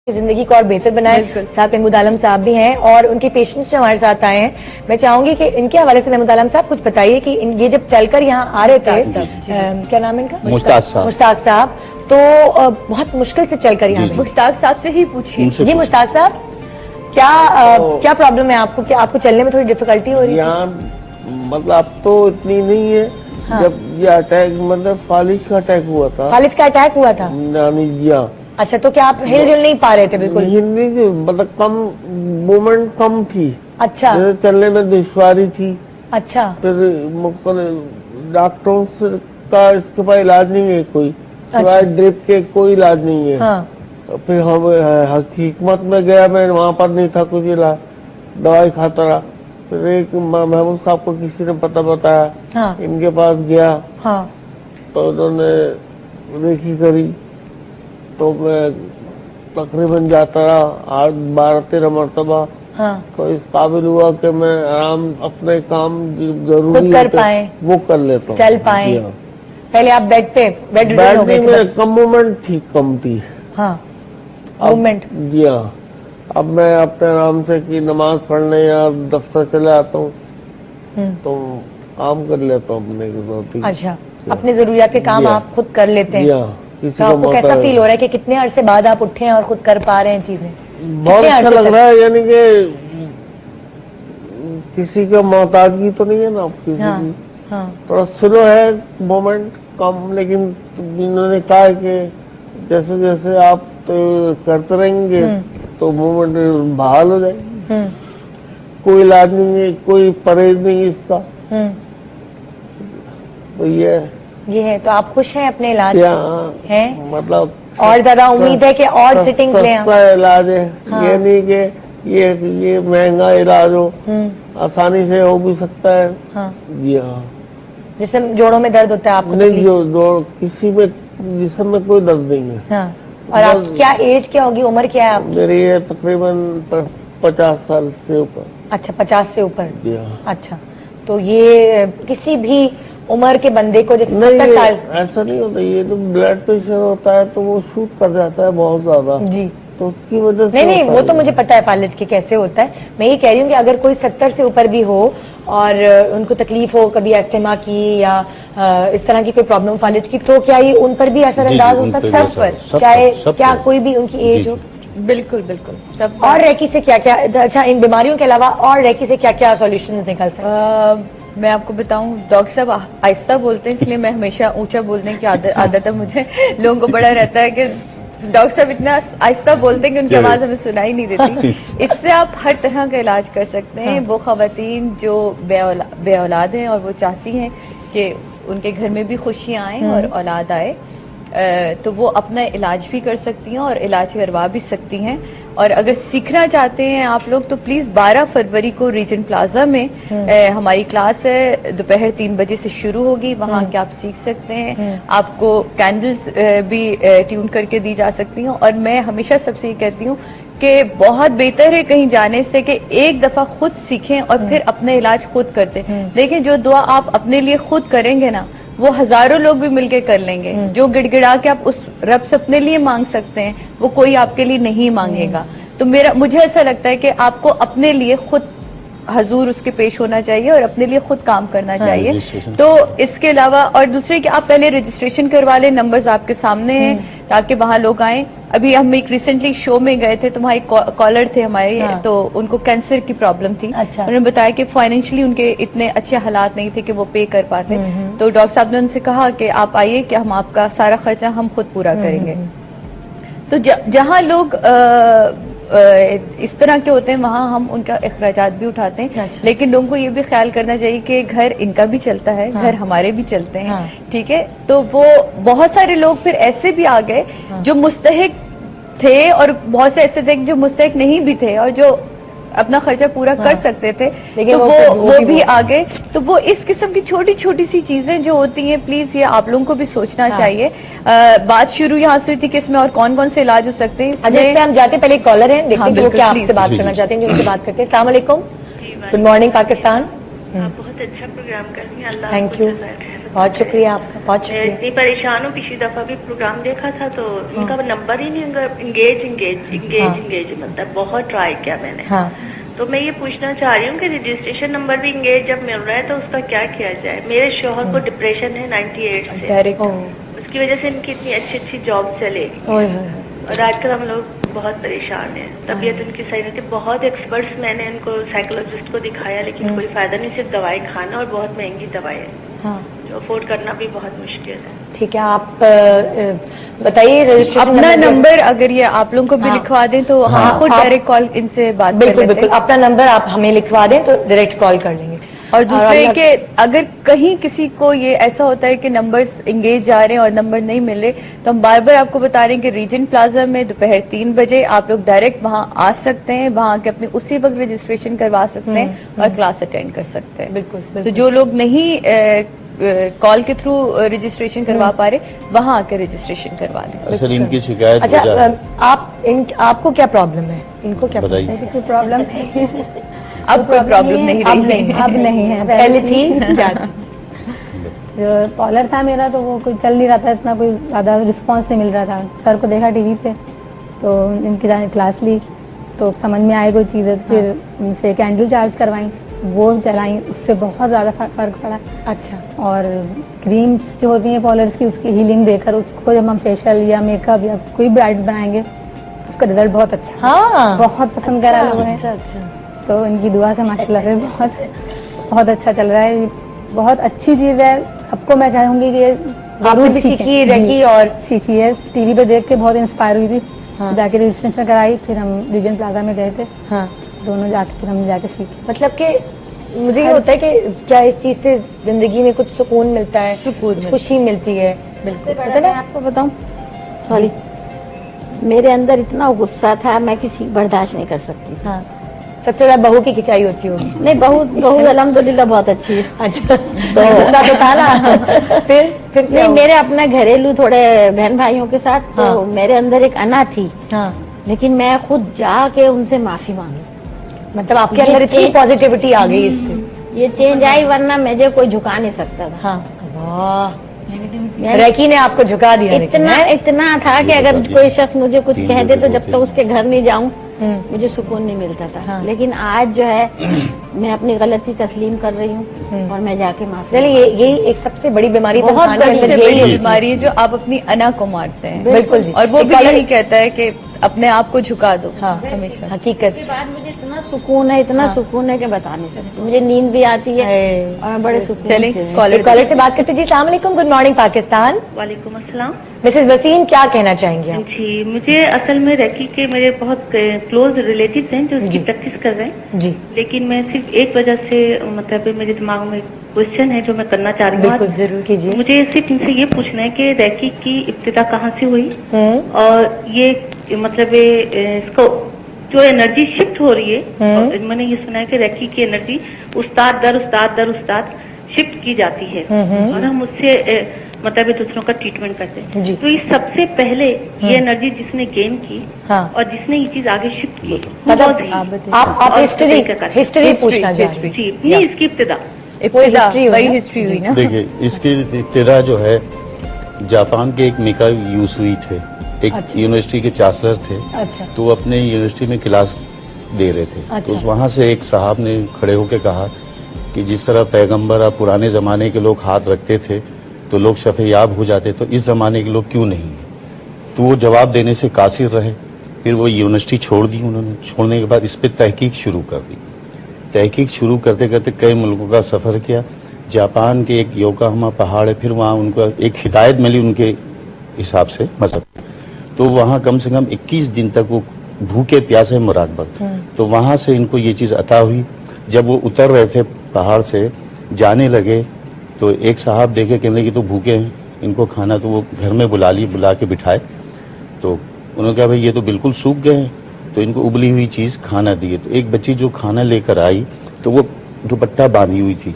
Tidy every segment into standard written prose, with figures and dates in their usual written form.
जिंदगी को और बेहतर बनाए। साथ महमूद आलम साहब भी हैं और उनके पेशेंट्स जो हमारे साथ आए हैं, मैं चाहूंगी कि इनके हवाले से महमूद आलम साहब कुछ बताइए कि ये जब चलकर यहाँ आ रहे थे, क्या नाम है इनका? मुश्ताक साहब। तो बहुत मुश्किल से चलकर यहाँ, मुश्ताक साहब से ही पूछिए। जी मुश्ताक साहब, क्या प्रॉब्लम है आपको? क्या आपको चलने में थोड़ी डिफिकल्टी हो रही है? मतलब अब तो इतनी नहीं है। हाँ। जब ये अटैक मतलब फालिज का अटैक हुआ था। फालिज का अटैक हुआ था? नानी जी। अच्छा, तो क्या आप हिल जुल नहीं पा रहे थे? बिल्कुल नहीं, मतलब कम मूवमेंट कम थी। अच्छा, चलने में दुश्वारी थी। अच्छा, फिर डॉक्टरों का इसके पास इलाज नहीं है कोई, सिवाय ड्रिप के कोई इलाज नहीं है। हाँ। तो फिर हम हकीकत में गया, मैं वहाँ पर नहीं था कुछ इलाज, दवाई खाता रहा। फिर एक महमूद साहब को किसी ने पता बताया। हाँ। इनके पास गया। हाँ। तो उन्होंने देखी करी, तो मैं तकरीबन जाता रहा 12-13 मरतबा। हाँ। तो इस काबिल हुआ कि मैं आराम अपने काम जरूरी कर पाए वो कर लेता हूँ, चल पाए। पहले आप बेड में कम मूवमेंट थी, कम थी। हाँ, मूवमेंट। जी हाँ। अब मैं अपने आराम से की नमाज पढ़ने या दफ्तर चले आता हूँ, तो काम कर लेता हूँ अपने के साथ। अच्छा, अपने जरूरियात के काम आप खुद कर लेते हैं। तो आपको कैसा फील हो रहा है कि कितने अरसे बाद आप उठे हैं और खुद कर पा रहे हैं चीजें? बहुत अच्छा लग रहा है, यानी कि किसी का मोहताजगी तो नहीं है ना किसी की। हाँ। थोड़ा स्लो है मोमेंट, कम, लेकिन इन्होंने कहा कि जैसे जैसे आप तो करते रहेंगे तो मूवमेंट बहाल हो जाएगी। कोई इलाज नहीं है, कोई परहेज नहीं है इसका। तो ये है। तो आप खुश हैं अपने इलाज से? मतलब और ज्यादा उम्मीद है कि और सिटिंग लें? सस्ता इलाज है। हाँ। ये नहीं कि ये महंगा इलाज हो, आसानी से हो भी सकता है। हाँ। जी हाँ। जिसमें जोड़ों में दर्द होता है आपको? नहीं, जो किसी में जिस्म में कोई दर्द नहीं है। हाँ। और आपकी क्या एज क्या होगी, उम्र क्या है आपकी? मेरी है तकरीबन 50 साल से ऊपर। अच्छा, 50 से ऊपर। जी हाँ। अच्छा, तो ये किसी भी उम्र के बंदे को, जैसे 70 साल? ऐसा नहीं होता, ये तो ब्लड प्रेशर होता है तो वो शूट कर जाता है बहुत ज्यादा जी, तो उसकी वजह से नहीं वो तो मुझे पता है फालिज की कैसे होता है। मैं ये कह रही हूँ कि अगर कोई 70 से ऊपर भी हो और उनको तकलीफ हो कभी अस्थमा की या इस तरह की कोई प्रॉब्लम फालिज की, तो क्या ये उन पर भी असरअंदाज हो सकता है? सब पर, चाहे क्या कोई भी उनकी एज हो? बिल्कुल बिल्कुल सब। और रेकी से क्या क्या, अच्छा इन बीमारियों के अलावा और रेकी से क्या क्या सॉल्यूशंस निकल सकते हैं? मैं आपको बताऊं, डॉक्टर साहब आहिस्ता बोलते हैं, इसलिए मैं हमेशा ऊंचा बोलने की आदत है मुझे। लोगों को बड़ा रहता है कि डॉक्टर साहब इतना आहिस्ता बोलते हैं कि उनकी आवाज हमें सुनाई नहीं देती। इससे आप हर तरह का इलाज कर सकते हैं। वो खवातीन जो बे औलाद हैं और वो चाहती हैं कि उनके घर में भी खुशियां आए और औलाद आए, तो वो अपना इलाज भी कर सकती हैं और इलाज करवा भी सकती हैं। और अगर सीखना चाहते हैं आप लोग तो प्लीज 12 फरवरी को रीजन प्लाजा में हमारी क्लास है, दोपहर 3 बजे से शुरू होगी। वहां के आप सीख सकते हैं। आपको कैंडल्स भी ट्यून करके दी जा सकती हैं। और मैं हमेशा सबसे ये कहती हूँ कि बहुत बेहतर है कहीं जाने से कि एक दफा खुद सीखें और फिर अपना इलाज खुद करते। देखिए, जो दुआ आप अपने लिए खुद करेंगे ना, वो हजारों लोग भी मिलके कर लेंगे। जो गिड़गिड़ा के आप उस रब से अपने लिए मांग सकते हैं, वो कोई आपके लिए नहीं मांगेगा। तो मुझे ऐसा लगता है कि आपको अपने लिए खुद हजूर उसके पेश होना चाहिए और अपने लिए खुद काम करना चाहिए। तो इसके अलावा और दूसरे कि आप पहले रजिस्ट्रेशन करवा लें, नंबर्स आपके सामने हैं ताकि वहां लोग आए। अभी हम एक रिसेंटली शो में गए थे तो वहाँ एक कॉलर थे हमारे। हाँ। तो उनको कैंसर की प्रॉब्लम थी। अच्छा। उन्होंने बताया कि फाइनेंशियली उनके इतने अच्छे हालात नहीं थे कि वो पे कर पाते। तो डॉक्टर साहब ने उनसे कहा कि आप आइए कि हम आपका सारा खर्चा हम खुद पूरा करेंगे। तो जहाँ लोग इस तरह के होते हैं वहां हम उनका अखराजात भी उठाते हैं। अच्छा। लेकिन लोगों को ये भी ख्याल करना चाहिए कि घर इनका भी चलता है। हाँ। घर हमारे भी चलते हैं। हाँ। ठीक है, तो वो बहुत सारे लोग फिर ऐसे भी आ गए। हाँ। जो मुस्तहिक थे और बहुत से ऐसे थे जो मुस्तहिक नहीं भी थे और जो अपना खर्चा पूरा हाँ। कर सकते थे, लेकिन तो वो भी आ गए। तो वो इस किस्म की छोटी छोटी सी चीजें जो होती हैं, प्लीज ये आप लोगों को भी सोचना हाँ। चाहिए। बात शुरू यहाँ से हुई थी कि इसमें और कौन कौन से इलाज हो सकते हैं। इसमें हम जाते पहले कॉलर हैं, देखते हैं क्या आपसे बात करना चाहते हैं, जो उनसे बात करते हैं। अस्सलाम वालेकुम, गुड मॉर्निंग पाकिस्तान। आप बहुत अच्छा प्रोग्राम कर रही हैं, अल्लाह थैंक यू। बहुत शुक्रिया आपका, बहुत मैं इतनी परेशान हूँ। पिछली दफा भी प्रोग्राम देखा था तो इनका नंबर ही नहीं, इंगेज मतलब बहुत ट्राई किया मैंने। हाँ। तो मैं ये पूछना चाह रही हूँ कि रजिस्ट्रेशन नंबर भी इंगेज जब मिल रहा है तो उसका क्या किया जाए। मेरे शौहर को डिप्रेशन है 98 से, डायरेक्ट उसकी वजह से इनकी इतनी अच्छी जॉब चलेगी और आजकल हम लोग बहुत परेशान हैं। तबीयत उनकी सही नहीं थी, बहुत एक्सपर्ट्स मैंने इनको साइकोलॉजिस्ट को दिखाया लेकिन कोई फायदा नहीं, सिर्फ दवाई खाना और बहुत महंगी दवाई है। हाँ। जो अफोर्ड करना भी बहुत मुश्किल है। ठीक है, आप बताइए रजिस्ट्रेशन अपना नंबर अगर ये आप लोगों को भी लिखवा दें तो हम खुद डायरेक्ट कॉल इनसे बात कर लेते हैं। बिल्कुल, अपना नंबर आप हमें लिखवा दें तो डायरेक्ट कॉल कर लेंगे। और दूसरे के अगर कहीं किसी को ये ऐसा होता है कि नंबर्स इंगेज जा रहे हैं और नंबर नहीं मिले तो हम बार बार आपको बता रहे हैं कि रीजेंट प्लाजा में दोपहर 3 बजे आप लोग डायरेक्ट वहां आ सकते हैं, वहां के अपने उसी वक्त रजिस्ट्रेशन करवा सकते हैं और क्लास अटेंड कर सकते हैं। बिल्कुल। तो जो लोग नहीं कॉल के थ्रू रजिस्ट्रेशन करवा पा रहे वहां आकर रजिस्ट्रेशन करवा लें। सर इनकी शिकायत अच्छा, आपको क्या प्रॉब्लम है? इनको क्या बताइए। कोई प्रॉब्लम अब कोई प्रॉब्लम नहीं रही। अब नहीं है, पहले थी क्या? जो कॉलर था मेरा तो वो कोई चल नहीं रहा था, इतना कोई ज़्यादा रिस्पांस नहीं मिल रहा था। सर को देखा टीवी पे तो इनकी क्लास ली तो समझ में आए कोई चीज़ है, फिर उनसे कैंडल चार्ज करवाई, वो चलाई, उससे बहुत ज़्यादा फर्क पड़ा। अच्छा। और क्रीम्स जो होती हैं पॉलर्स की, उसकी हीलिंग देकर उसको जब हम फेशियल या मेकअप या कोई ब्राइट बनाएंगे उसका रिजल्ट बहुत अच्छा। हाँ, बहुत पसंद करा लोगों ने। अच्छा। तो इनकी दुआ से माशाल्लाह से बहुत अच्छा चल रहा है। बहुत अच्छी चीज़ है, सबको मैं कहूँगी कि आपने भी सीखी रेकी और सीखी है। टीवी पे देख के बहुत इंस्पायर हुई थी। हाँ। जाके रजिस्ट्रेशन कराई, फिर हम रीजन प्लाजा में गए थे। हाँ। दोनों जाके फिर हम जाके सीखे। मतलब कि मुझे ये होता है कि क्या इस चीज से जिंदगी में कुछ सुकून मिलता है, सुकून खुशी मिलती है। बिल्कुल। पता ना, आपको बताऊं, सॉरी, मेरे अंदर इतना गुस्सा था मैं किसी बर्दाश्त नहीं कर सकती। हाँ, सबसे ज्यादा बहू की खिंचाई होती होगी। नहीं, बहू अल्हम्दुलिल्लाह बहुत अच्छी है। अच्छा, तो गुस्सा तो था ना। फिर नहीं, मेरे अपने घरेलू थोड़े बहन भाइयों के साथ तो हाँ। मेरे अंदर एक अना थी। हाँ। लेकिन मैं खुद जाके उनसे माफी मांगी। मतलब आपके अंदर इतनी पॉजिटिविटी आ गई इससे। ये चेंज आई, वरना मुझे कोई झुका नहीं सकता था। हाँ। वाह, रेकी ने आपको झुका दिया। इतना था कि अगर कोई शख्स मुझे कुछ कह दे तो जब तक उसके घर नहीं जाऊं मुझे सुकून नहीं मिलता था। हाँ। लेकिन आज जो है मैं अपनी गलती तस्लीम कर रही हूँ और मैं जाके माफी। चलिए, यही एक सबसे बड़ी बीमारी बहुत तनखाने के सबसे अंदर यही बड़ी है। बीमारी है जो आप अपनी अना को मारते हैं। बिल्कुल जी। और वो भी यही कहता है कि अपने आप को झुका दो। हाँ, हमेशा हकीकत। उसके बाद मुझे इतना सुकून है, इतना सुकून है कि बता नहीं सकती। मुझे नींद भी आती है और मैं बड़े सुकून चलिए से हूँ। कॉलर से बात करते जी। अस्सलाम वालेकुम, गुड मॉर्निंग पाकिस्तान। वालेकुम अस्सलाम। मिसेस वसीम, क्या कहना चाहेंगे आप? जी, मुझे असल में रेकी के मेरे बहुत क्लोज रिलेटिव्स हैं जो इसकी प्रैक्टिस कर रहे हैं। जी। लेकिन मैं सिर्फ एक वजह से, मतलब मेरे दिमाग में क्वेश्चन है जो मैं करना चाह रही हूँ। बिल्कुल, जरूर कीजिए। मुझे सिर्फ इनसे ये पूछना है कि रेकी की इब्तिदा कहाँ से हुई और ये मतलब इसको जो एनर्जी शिफ्ट हो रही है, और मैंने ये सुना है कि रेकी की एनर्जी उस्ताद दर उस्ताद शिफ्ट की जाती है और हम उससे मतलब दूसरों का ट्रीटमेंट करते हैं। तो ये सबसे पहले ये एनर्जी जिसने गेन की और जिसने ये चीज आगे शिफ्ट की, मतलब आप हिस्ट्री पूछना चाह रहे हैं? जी, नहीं, इसकी इब्तिदा वही हिस्ट्री हुई ना। देखिए, इसकी इब्तिदा जो है जापान के एक मिका यूसुई थे, एक यूनिवर्सिटी के चांसलर थे। अच्छा। तो वो अपने यूनिवर्सिटी में क्लास दे रहे थे। अच्छा। तो वहां से एक साहब ने खड़े होकर कहा कि जिस तरह पैगंबर और पुराने जमाने के लोग हाथ रखते थे तो लोग शफेयाब हो जाते, तो इस जमाने के लोग क्यों नहीं? तो वो जवाब देने से कासिर रहे। फिर वो यूनिवर्सिटी छोड़ दी उन्होंने। छोड़ने के बाद इस पर तहकीक शुरू कर दी। तहकीक शुरू करते करते कई मुल्कों का सफ़र किया। जापान के एक योकोहामा पहाड़ है, फिर वहाँ उनको एक हिदायत मिली उनके हिसाब से मजहब। तो वहाँ कम से कम 21 दिन तक वो भूखे प्यासे मुराकबत। तो वहाँ से इनको ये चीज़ अता हुई। जब वो उतर रहे थे पहाड़ से, जाने लगे, तो एक साहब देखे, कहने लगे तो भूखे हैं, इनको खाना। तो वो घर में बुला के बिठाए। तो उन्होंने कहा भाई ये तो बिल्कुल सूख गए हैं, तो इनको उबली हुई चीज़ खाना दिए। तो एक बच्ची जो खाना लेकर आई तो वो दुपट्टा बांधी हुई थी।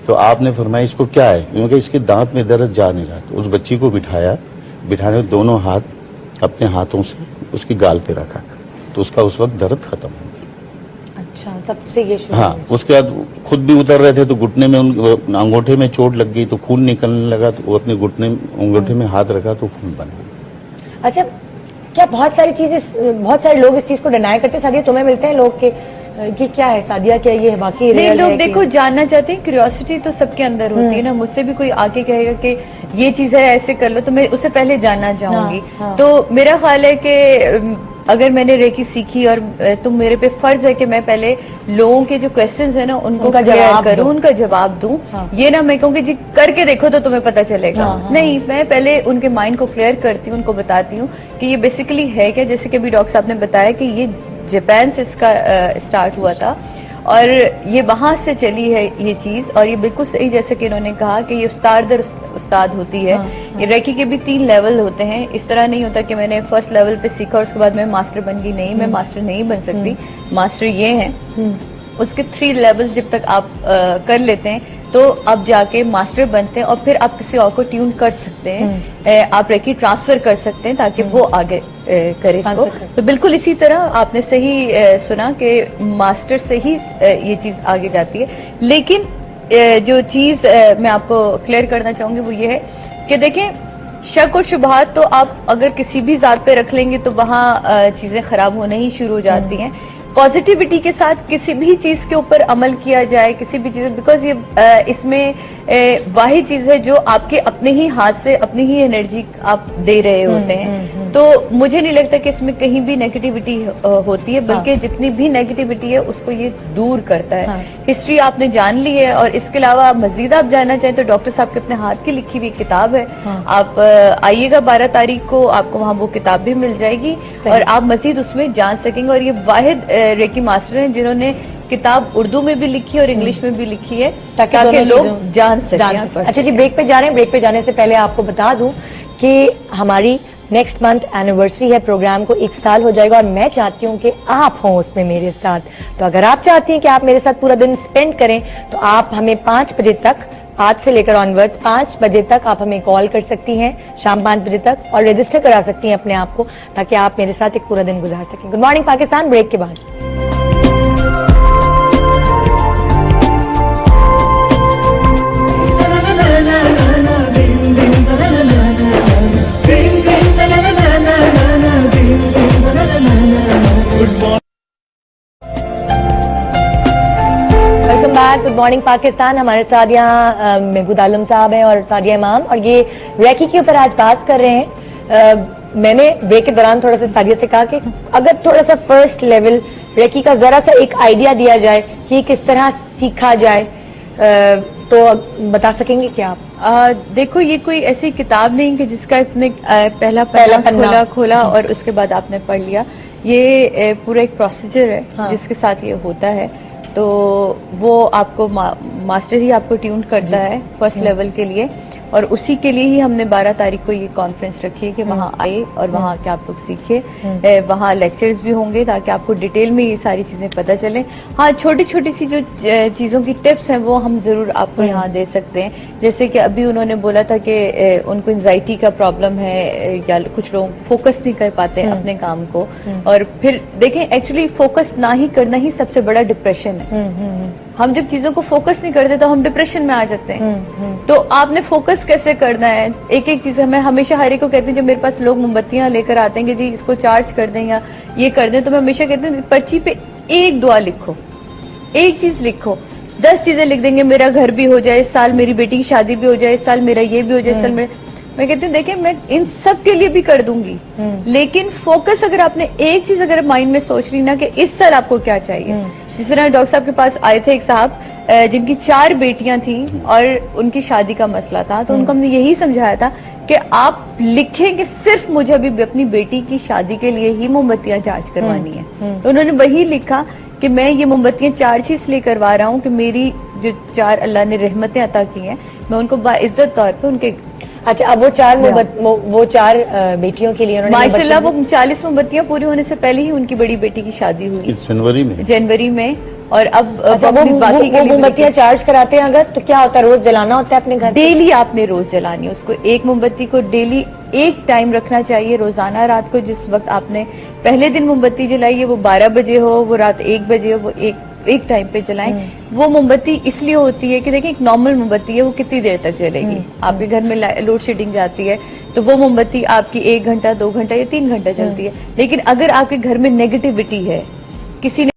तो आपने फरमाया इसको क्या है? उन्होंने कहा इसके दांत में दर्द जा नहीं रहा। तो उस बच्ची को बिठाने दोनों हाथ अपने हाथों से उसकी गाल पे रखा, तो उसका उस वक्त दर्द खत्म हो गया। अच्छा, तब से ये शुरू हाँ, उसके बाद खुद भी उतर रहे थे तो घुटने में अंगूठे में चोट लग गई तो खून निकलने लगा, तो वो अपने घुटने अंगूठे में हाथ रखा तो खून बन गया। अच्छा, क्या बहुत सारे लोग इस चीज को डिनाई करते हैं? सादिया, तुम्हें मिलते हैं लोग कि क्या है सादिया, क्या ये बाकी नहीं, लोग देखो जानना चाहते हैं, क्यूरियोसिटी तो सबके अंदर होती है ना। मुझसे भी कोई आके कहेगा कि ये चीज है ऐसे कर लो, तो मैं उससे पहले जानना चाहूंगी। तो मेरा ख्याल है कि अगर मैंने रेकी सीखी और तुम मेरे पे फर्ज है कि मैं पहले लोगों के जो क्वेश्चंस है ना उनको क्लियर करूं, उनका जवाब दूं। ये ना मैं कहूँगी जी करके देखो तो तुम्हें पता चलेगा। नहीं, मैं पहले उनके माइंड को क्लियर करती हूँ, उनको बताती हूँ कि ये बेसिकली है क्या। जैसे कि अभी डॉक्टर साहब ने बताया कि ये जापान से इसका स्टार्ट हुआ था और ये वहां से चली है ये चीज। और ये बिल्कुल सही, जैसे कि इन्होंने कहा कि ये उस्ताद दर उस्ताद होती है। ये रेकी के भी 3 लेवल होते हैं। इस तरह नहीं होता कि मैंने फर्स्ट लेवल पे सीखा और उसके बाद मैं मास्टर बन गई। नहीं, मैं मास्टर नहीं बन सकती। मास्टर ये हैं, उसके 3 लेवल जब तक आप कर लेते हैं तो अब जाके मास्टर बनते हैं और फिर आप किसी और को ट्यून कर सकते हैं। आप रेकी ट्रांसफर कर सकते हैं ताकि वो आगे करे इसको। तो बिल्कुल इसी तरह आपने सही सुना कि मास्टर से ही ये चीज आगे जाती है। लेकिन जो चीज मैं आपको क्लियर करना चाहूंगी वो ये है कि देखें, शक और शुबहात तो आप अगर किसी भी जात पे रख लेंगे तो वहाँ चीजें खराब होना ही शुरू हो जाती हैं। पॉजिटिविटी के साथ किसी भी चीज के ऊपर अमल किया जाए, किसी भी चीज, बिकॉज ये इसमें वाही चीज है जो आपके अपने ही हाथ से अपनी ही एनर्जी आप दे रहे होते हैं। तो मुझे नहीं लगता कि इसमें कहीं भी नेगेटिविटी होती है, बल्कि जितनी भी नेगेटिविटी है उसको ये दूर करता है। हिस्ट्री आपने जान ली है और इसके अलावा मजीद आप जानना चाहें तो डॉक्टर साहब के अपने हाथ की लिखी हुई किताब है। आप आइएगा 12 तारीख को, आपको वहाँ वो किताब भी मिल जाएगी और आप मजीद उसमें जान सकेंगे। और ये वाहिद रेकी मास्टर हैं जिन्होंने किताब उर्दू में भी लिखी और इंग्लिश में भी लिखी है ताकि लोग जान सकें। अच्छा जी, ब्रेक पे जा रहे हैं। ब्रेक पे जाने से पहले आपको बता दूं कि हमारी नेक्स्ट मंथ एनिवर्सरी है, प्रोग्राम को 1 साल हो जाएगा और मैं चाहती हूँ कि आप हों उसमें मेरे साथ। तो अगर आप चाहती हैं कि आप मेरे साथ पूरा दिन स्पेंड करें तो आप हमें 5 बजे तक, आज से लेकर ऑनवर्ड्स 5 बजे तक आप हमें कॉल कर सकती हैं, शाम 5 बजे तक, और रजिस्टर करा सकती हैं अपने आप को ताकि आप मेरे साथ एक पूरा दिन गुजार सकें। गुड मॉर्निंग पाकिस्तान, ब्रेक के बाद। Welcome back, good morning Pakistan. हमारे साथ यहाँ महबूद आलम साहब हैं और सादिया इमाम, और ये रेकी के ऊपर आज बात कर रहे हैं। मैंने ब्रेक के दौरान थोड़ा सा सादिया से कहा कि अगर थोड़ा सा फर्स्ट लेवल रेकी का जरा सा एक आइडिया दिया जाए कि किस तरह सीखा जाए, तो बता सकेंगे क्या आप? देखो, ये कोई ऐसी किताब नहीं कि जिसका आपने पहला पन्ना खोला और उसके बाद आपने पढ़ लिया। ये पूरा एक प्रोसीजर है जिसके साथ ये होता है। तो वो आपको मास्टर ही आपको ट्यून करता है फर्स्ट लेवल के लिए, और उसी के लिए ही हमने 12 तारीख को ये कॉन्फ्रेंस रखी है कि वहाँ आए और वहाँ के आप लोग सीखिए। वहाँ लेक्चर्स भी होंगे ताकि आपको डिटेल में ये सारी चीजें पता चलें। हाँ, छोटी छोटी सी जो चीजों की टिप्स हैं वो हम जरूर आपको यहाँ दे सकते हैं। जैसे कि अभी उन्होंने बोला था कि उनको एंजाइटी का प्रॉब्लम है या कुछ लोग फोकस नहीं कर पाते अपने काम को, और फिर देखें एक्चुअली फोकस ना ही करना ही सबसे बड़ा डिप्रेशन है। हम जब चीजों को फोकस नहीं करते तो हम डिप्रेशन में आ जाते हैं। तो आपने फोकस कैसे करना है, एक एक चीज मैं हमेशा हर एक को कहती हूँ। जब मेरे पास लोग मोमबत्तियां लेकर आते हैं कि जी इसको चार्ज कर दें या ये कर दें, तो मैं हमेशा कहती हूँ पर्ची पे एक दुआ लिखो, एक चीज लिखो। 10 चीजें लिख देंगे, मेरा घर भी हो जाए, इस साल मेरी बेटी की शादी भी हो जाए, इस साल मेरा ये भी हो जाए, इस साल मैं कहती हूँ देखिए मैं इन सब के लिए भी कर दूंगी, लेकिन फोकस अगर आपने एक चीज अगर माइंड में सोच ली ना कि इस साल आपको क्या चाहिए। जिस तरह डॉक्टर साहब के पास आए थे एक साहब जिनकी 4 बेटियां थी और उनकी शादी का मसला था, तो उनको हमने यही समझाया था कि आप लिखें कि सिर्फ मुझे अभी अपनी बेटी की शादी के लिए ही मोमबत्तियां चार्ज करवानी है। तो उन्होंने वही लिखा कि मैं ये मोमबत्तियां चार्ज इसलिए करवा रहा हूँ कि मेरी जो 4 अल्लाह ने रहमतें अता की हैं, मैं उनको बाइज्जत तौर पे उनके अच्छा, अब वो चार बेटियों के लिए उन्होंने माशाल्लाह वो 40 मोमबत्तियां पूरी होने से पहले ही उनकी बड़ी बेटी की शादी हुई इस जनवरी में और अब अच्छा, वो मोमबत्तियां चार्ज कराते हैं अगर, तो क्या होता है, रोज जलाना होता है अपने घर? डेली आपने रोज जलानी है उसको। एक मोमबत्ती को डेली एक टाइम रखना चाहिए रोजाना। रात को जिस वक्त आपने पहले दिन मोमबत्ती जलाई है, वो 12 बजे हो, वो रात 1 बजे हो, वो एक टाइम पे जलाएं। वो मोमबत्ती इसलिए होती है कि देखिए एक नॉर्मल मोमबत्ती है, वो कितनी देर तक जलेगी। आपके घर में लोड शेडिंग जाती है तो वो मोमबत्ती आपकी 1 घंटा 2 घंटा या 3 घंटा चलती है। लेकिन अगर आपके घर में नेगेटिविटी है, किसी ने